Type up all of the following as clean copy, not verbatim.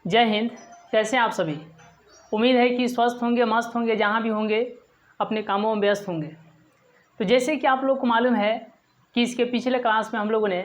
जय हिंद। कैसे हैं आप सभी? उम्मीद है कि स्वस्थ होंगे, मस्त होंगे, जहाँ भी होंगे अपने कामों में व्यस्त होंगे। तो जैसे कि आप लोग को मालूम है कि इसके पिछले क्लास में हम लोगों ने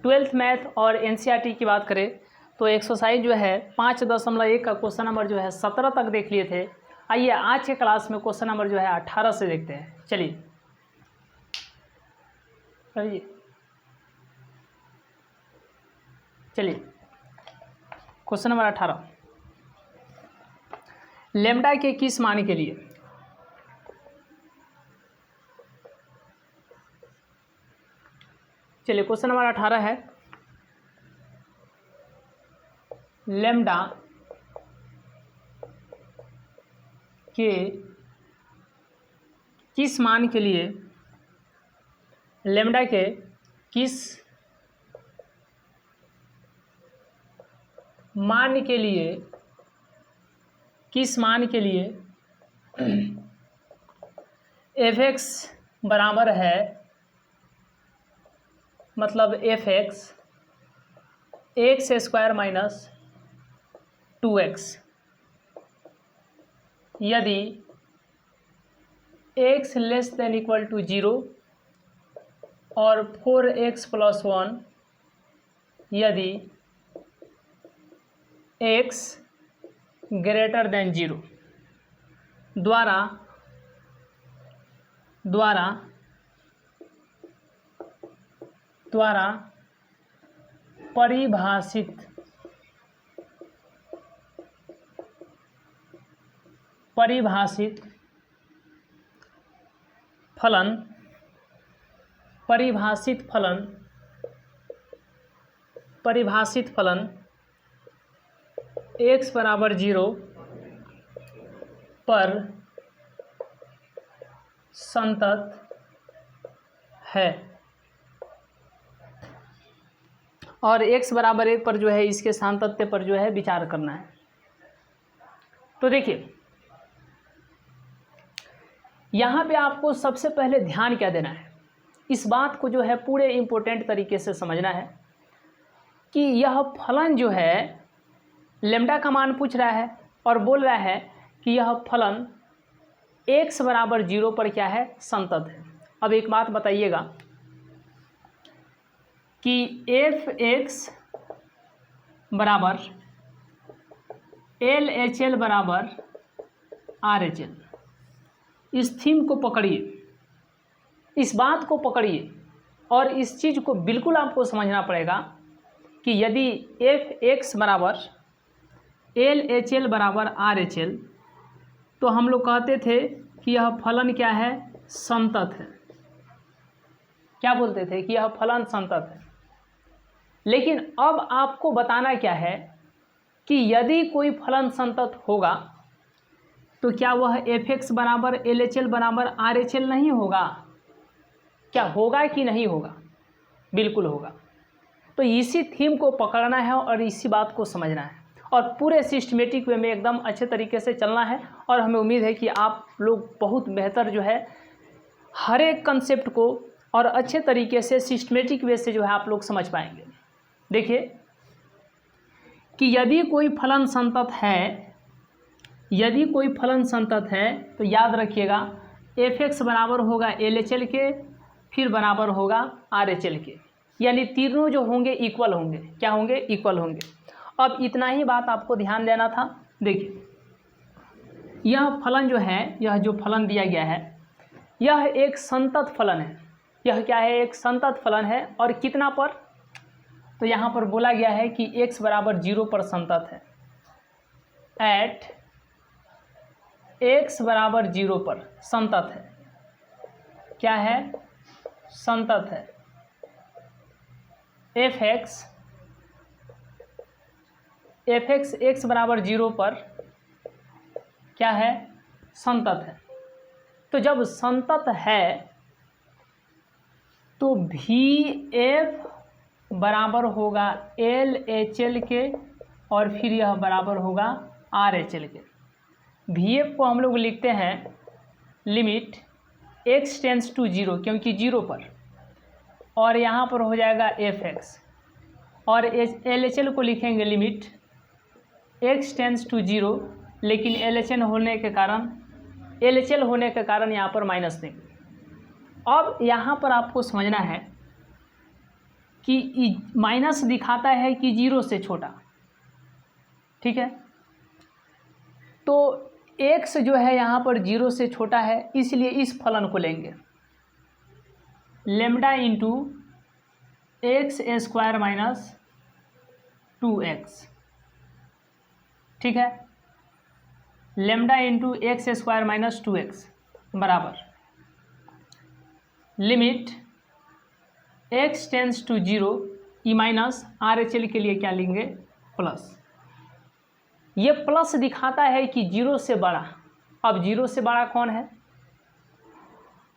12th मैथ और NCERT की बात करें तो एक्सरसाइज जो है 5.1 का क्वेश्चन नंबर जो है 17 तक देख लिए थे। आइए आज के क्लास में क्वेश्चन नंबर जो है 18 से देखते हैं। चलिए क्वेश्चन नंबर 18, लैम्डा के किस मान के लिए चलिए क्वेश्चन नंबर 18 है, लैम्डा के किस मान के लिए, लैम्डा के किस मान के लिए, किस मान के लिए f(x) बराबर है, मतलब f(x) x² माइनस 2x, यदि x less than equal to 0 और 4x प्लस 1 यदि x ग्रेटर देन 0 द्वारा परिभाषित फलन x बराबर 0 पर संतत है और x बराबर 1 पर जो है इसके सातत्य पर जो है विचार करना है। तो देखिए यहाँ पे आपको सबसे पहले ध्यान क्या देना है, इस बात को जो है पूरे इम्पोर्टेंट तरीके से समझना है कि यह फलन जो है लैम्डा का मान पूछ रहा है और बोल रहा है कि यह फलन x बराबर 0 पर क्या है, संतत है। अब एक बात बताइएगा कि f(x) बराबर LHL बराबर RHL, इस थीम को पकड़िए, इस बात को पकड़िए और इस चीज़ को बिल्कुल आपको समझना पड़ेगा कि यदि f(x) बराबर LHL बराबर RHL तो हम लोग कहते थे कि यह फलन क्या है, संतत है। क्या बोलते थे कि यह फलन संतत है। लेकिन अब आपको बताना क्या है कि यदि कोई फलन संतत होगा तो क्या वह f(x) बराबर LHL बराबर RHL नहीं होगा? क्या होगा कि नहीं होगा? बिल्कुल होगा। तो इसी थीम को पकड़ना है और इसी बात को समझना है और पूरे सिस्टमेटिक वे में एकदम अच्छे तरीके से चलना है। और हमें उम्मीद है कि आप लोग बहुत बेहतर जो है हर एक कंसेप्ट को और अच्छे तरीके से सिस्टमेटिक वे से जो है आप लोग समझ पाएंगे। देखिए कि यदि कोई फलन संतत है, तो याद रखिएगा f(x) बराबर होगा LHL के, फिर बराबर होगा RHL के, यानी तीनों जो होंगे इक्वल होंगे। क्या होंगे? इक्वल होंगे। अब इतना ही बात आपको ध्यान देना था। देखिए यह फलन जो है, यह जो फलन दिया गया है यह एक संतत फलन है। यह क्या है? एक संतत फलन है। और कितना पर? तो यहाँ पर बोला गया है कि x बराबर 0 पर संतत है। एट x बराबर 0 पर संतत है। क्या है? संतत है। f(x) x बराबर 0 पर क्या है? संतत है। तो जब संतत है तो VF बराबर होगा LHL के और फिर यह बराबर होगा RHL के। VF को हम लोग लिखते हैं लिमिट x टेंस टू 0, क्योंकि 0 पर, और यहाँ पर हो जाएगा f(x) और LHL को लिखेंगे लिमिट x टेंस टू 0, लेकिन LHN होने के कारण LHL होने के कारण यहाँ पर माइनस देंगे। अब यहाँ पर आपको समझना है कि माइनस दिखाता है कि 0 से छोटा, ठीक है। तो x जो है यहाँ पर 0 से छोटा है, इसलिए इस फलन को लेंगे lambda into x square minus 2x, ठीक है। Lambda into x square minus 2x बराबर लिमिट x टेंस टू 0 ई माइनस RHL के लिए क्या लेंगे प्लस। ये प्लस दिखाता है कि 0 से बड़ा। अब 0 से बड़ा कौन है?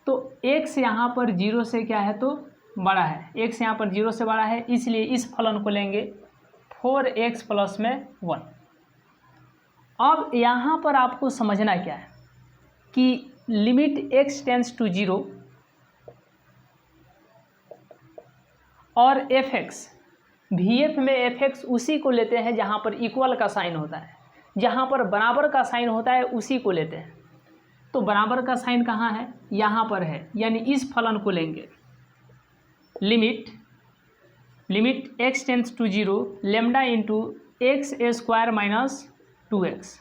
तो x यहाँ पर 0 से क्या है तो बड़ा है, x यहाँ पर 0 से बड़ा है, इसलिए इस फलन को लेंगे 4x प्लस में 1। अब यहाँ पर आपको समझना क्या है कि लिमिट x टेंस टू 0 और fx, VF में fx उसी को लेते हैं जहाँ पर इक्वल का साइन होता है, जहाँ पर बराबर का साइन होता है उसी को लेते हैं। तो बराबर का साइन कहाँ है? यहाँ पर है, यानी इस फलन को लेंगे limit x tends to 0 lambda into x square minus 2x।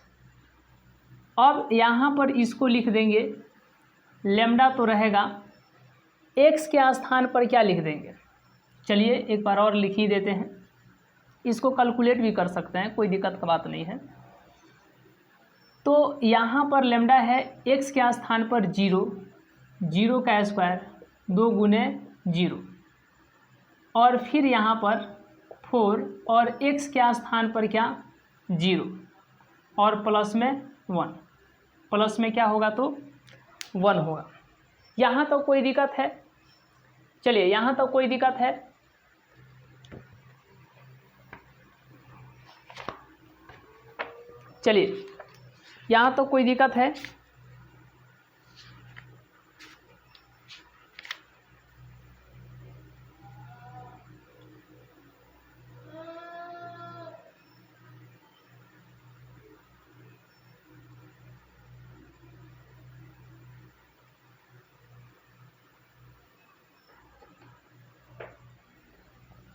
अब यहाँ पर इसको लिख देंगे, लेमडा तो रहेगा, x के स्थान पर क्या लिख देंगे? चलिए एक बार और लिख ही देते हैं, इसको कैलकुलेट भी कर सकते हैं, कोई दिक्कत का बात नहीं है। तो यहाँ पर लेमडा है x के स्थान पर 0 का स्क्वायर 2 गुने 0, और फिर यहाँ पर 4 और x के स्थान पर क्या 0 और प्लस में 1, प्लस में क्या होगा तो 1 होगा। यहाँ तो कोई दिक्कत है? चलिए यहाँ तो कोई दिक्कत है? चलिए यहाँ तो कोई दिक्कत है?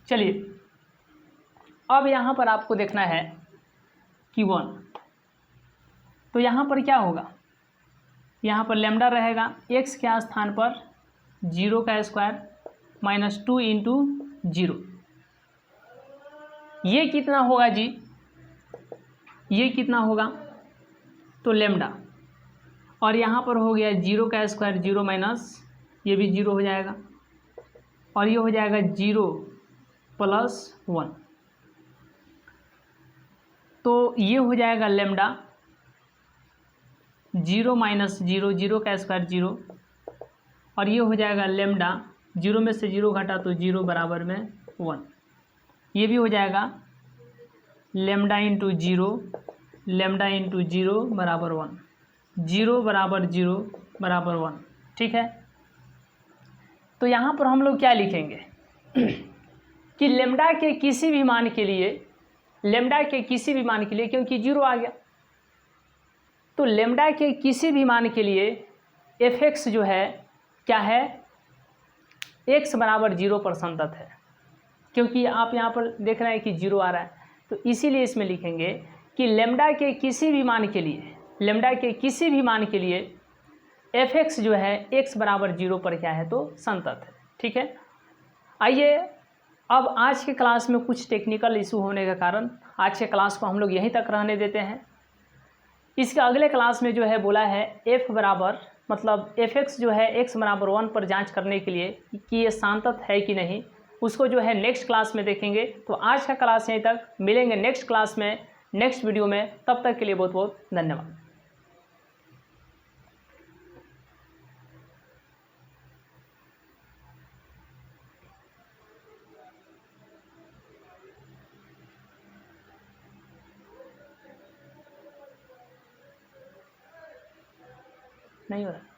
चलिए अब यहाँ पर आपको देखना है कि 1, तो यहाँ पर क्या होगा? यहाँ पर लेमडा रहेगा x के स्थान पर 0 का स्क्वायर माइनस 2 इंटू 0। ये कितना होगा जी? ये कितना होगा तो लेमडा, और यहाँ पर हो गया 0 का स्क्वायर 0 माइनस, ये भी 0 हो जाएगा, और ये हो जाएगा 0 प्लस 1। तो ये हो जाएगा लेमडा 0 माइनस 0 का स्क्वायर 0, और ये हो जाएगा लेमडा 0 में से 0 घटा तो 0 बराबर में 1। ये भी हो जाएगा लेमडा इंटू 0 बराबर 1, 0 बराबर 0 बराबर 1, ठीक है। तो यहाँ पर हम लोग क्या लिखेंगे कि लेमडा के किसी भी मान के लिए क्योंकि 0 आ गया, तो लेमडा के किसी भी मान के लिए fx जो है क्या है, x बराबर 0 पर संतत है, क्योंकि आप यहाँ पर देख रहे हैं कि 0 आ रहा है। तो इसीलिए इसमें लिखेंगे कि लेमडा के किसी भी मान के लिए fx जो है x बराबर 0 पर क्या है तो संतत है, ठीक है। आइए अब आज के क्लास में कुछ टेक्निकल इशू होने के कारण आज के क्लास को हम लोग यहीं तक रहने देते हैं। इसके अगले क्लास में जो है बोला है f बराबर मतलब fx जो है x बराबर 1 पर जांच करने के लिए कि ये संतत है कि नहीं, उसको जो है नेक्स्ट क्लास में देखेंगे। तो आज का क्लास यहीं तक, मिलेंगे नेक्स्ट क्लास में नेक्स्ट वीडियो में, तब तक के लिए बहुत बहुत धन्यवाद। नहीं हो रहा।